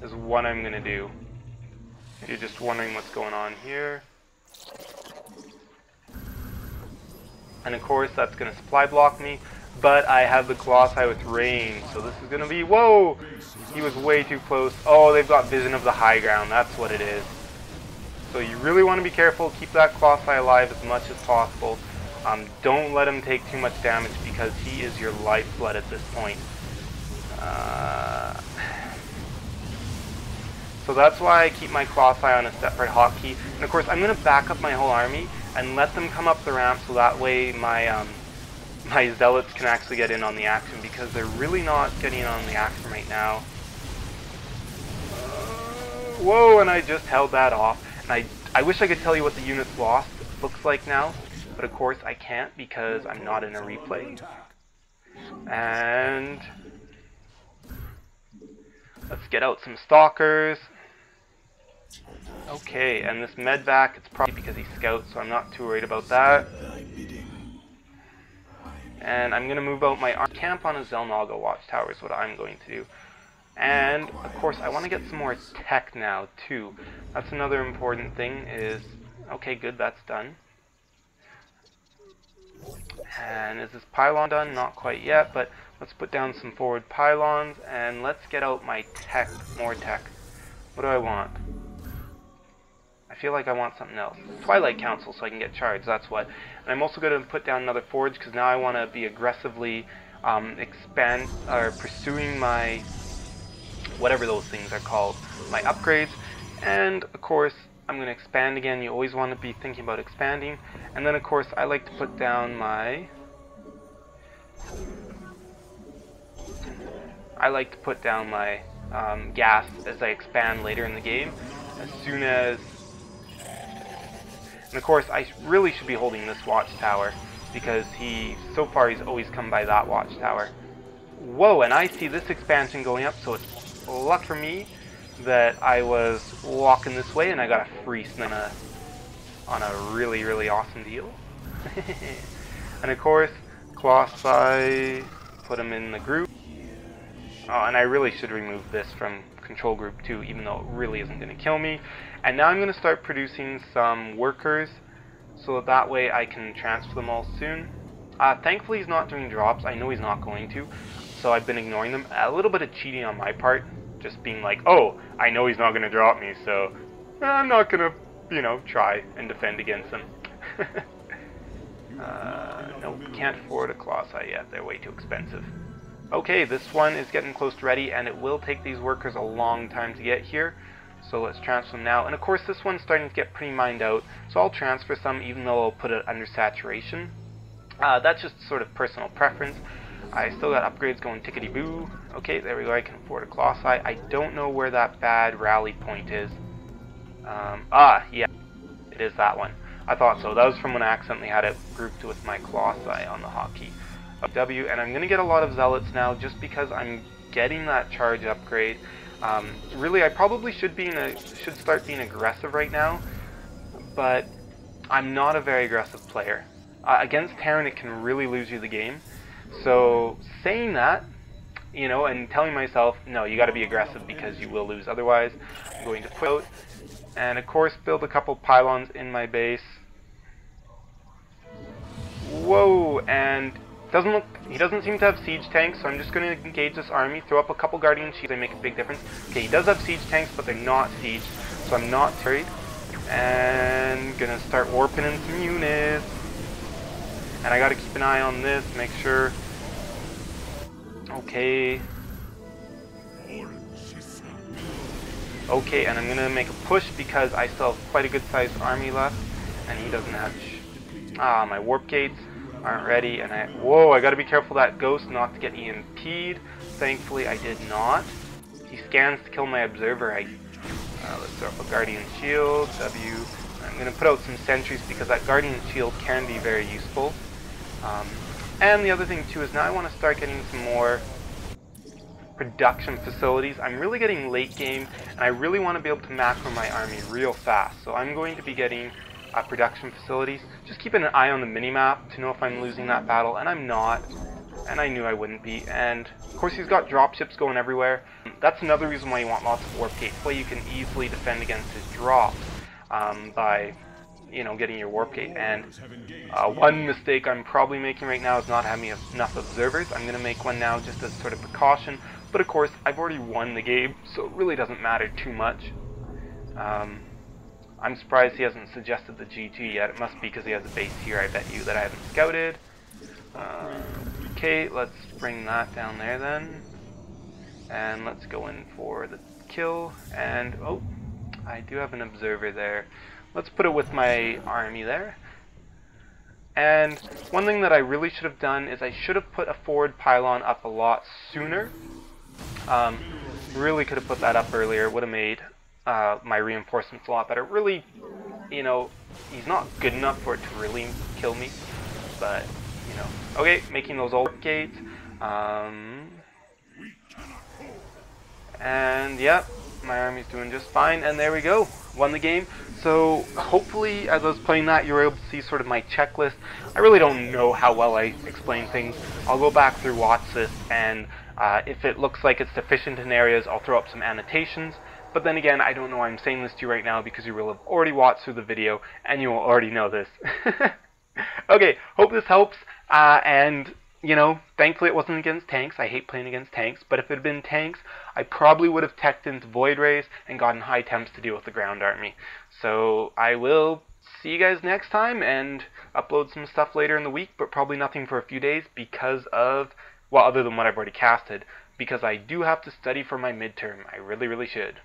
is what I'm going to do. If you're just wondering what's going on here. And of course that's going to supply block me, but I have the Colossi with range, so this is going to be, whoa! He was way too close. Oh, they've got vision of the high ground, that's what it is. So you really want to be careful, keep that Colossi alive as much as possible. Don't let him take too much damage because he is your lifeblood at this point. So that's why I keep my Colossi on a separate hotkey. And of course I'm going to back up my whole army and let them come up the ramp so that way my my zealots can actually get in on the action, because they're really not getting in on the action right now. Whoa, and I just held that off. And I wish I could tell you what the units lost looks like now, but of course I can't because I'm not in a replay. And let's get out some stalkers. Okay, and this medvac, it's probably because he scouts, so I'm not too worried about that. And I'm going to move out my camp on a Zelnaga watchtower is what I'm going to do. And of course I want to get some more tech now too. That's another important thing is, okay, good, that's done. And is this pylon done? Not quite yet, but let's put down some forward pylons and let's get out my tech, more tech. What do I want? I feel like I want something else. Twilight Council, so I can get charged, that's what. And I'm also going to put down another forge because now I want to be aggressively pursuing my, whatever those things are called, my upgrades. And of course I'm going to expand again. You always want to be thinking about expanding. And then of course I like to put down my gas as I expand later in the game. As soon as, and of course I really should be holding this watchtower because so far he's always come by that watchtower. Whoa, and I see this expansion going up, so it's luck for me that I was walking this way and I got a free snipe on a really, really awesome deal. And of course, Colossi, put him in the group. Oh, and I really should remove this from control group too, even though it really isn't going to kill me. And now I'm going to start producing some workers so that way I can transfer them all soon. Thankfully he's not doing drops. I know he's not going to, so I've been ignoring them. A little bit of cheating on my part, just being like, oh, I know he's not going to drop me, so I'm not going to, you know, try and defend against him. Nope, can't afford a Colossi yet. They're way too expensive. Okay, this one is getting close to ready, and it will take these workers a long time to get here. So let's transfer them now. And of course, this one's starting to get pretty mined out, so I'll transfer some, even though I'll put it under saturation. That's just sort of personal preference. I still got upgrades going tickety-boo. Okay, there we go, I can afford a Colossi. I don't know where that bad rally point is. Yeah, it is that one. I thought so. That was from when I accidentally had it grouped with my Colossi on the hotkey. W, and I'm going to get a lot of zealots now just because I'm getting that charge upgrade. Really, I probably should start being aggressive right now, but I'm not a very aggressive player. Against Terran, it can really lose you the game. So saying that, you know, and telling myself, no, you got to be aggressive because you will lose otherwise, I'm going to put out, and of course build a couple pylons in my base. Whoa, and he doesn't seem to have siege tanks, so I'm just going to engage this army, throw up a couple guardian shields. They make a big difference. Okay, he does have siege tanks, but they're not siege, so I'm not worried. And gonna start warping in some units. And I gotta keep an eye on this, make sure. Okay. Okay, and I'm gonna make a push because I still have quite a good sized army left, and he doesn't have. My warp gates aren't ready, and whoa, I gotta be careful that ghost not to get EMP'd. Thankfully I did not. He scans to kill my observer. Let's throw up a guardian shield, W. I'm gonna put out some sentries because that guardian shield can be very useful. And the other thing too is now I want to start getting some more production facilities. I'm really getting late game, and I really want to be able to macro my army real fast. So I'm going to be getting production facilities. Just keeping an eye on the minimap to know if I'm losing that battle, and I'm not. and I knew I wouldn't be. And of course he's got dropships going everywhere. That's another reason why you want lots of warp gates. Way you can easily defend against his drops by, you know, getting your warp gate. And one mistake I'm probably making right now is not having enough observers. I'm going to make one now just as sort of precaution. But of course, I've already won the game, so it really doesn't matter too much. I'm surprised he hasn't suggested the G2 yet. It must be because he has a base here, I bet you, that I haven't scouted. Okay, let's bring that down there then. And let's go in for the kill. And, oh, I do have an observer there. Let's put it with my army there. And one thing that I really should have done is I should have put a forward pylon up a lot sooner. Really could have put that up earlier. Would have made my reinforcements a lot better. Really, you know, he's not good enough for it to really kill me. But, you know. Okay, making those old gates. And, yeah, my army's doing just fine. And there we go. Won the game. So hopefully as I was playing that you were able to see sort of my checklist. I really don't know how well I explain things. I'll go back through watch this, and if it looks like it's deficient in areas, I'll throw up some annotations. But then again, I don't know why I'm saying this to you right now, because you will have already watched through the video and you will already know this. Okay, hope this helps, and you know, thankfully it wasn't against tanks. I hate playing against tanks, but if it had been tanks, I probably would have teched into Void Rays and gotten high temps to deal with the ground army. So I will see you guys next time and upload some stuff later in the week, but probably nothing for a few days because of, well, other than what I've already casted, because I do have to study for my midterm. I really, really should.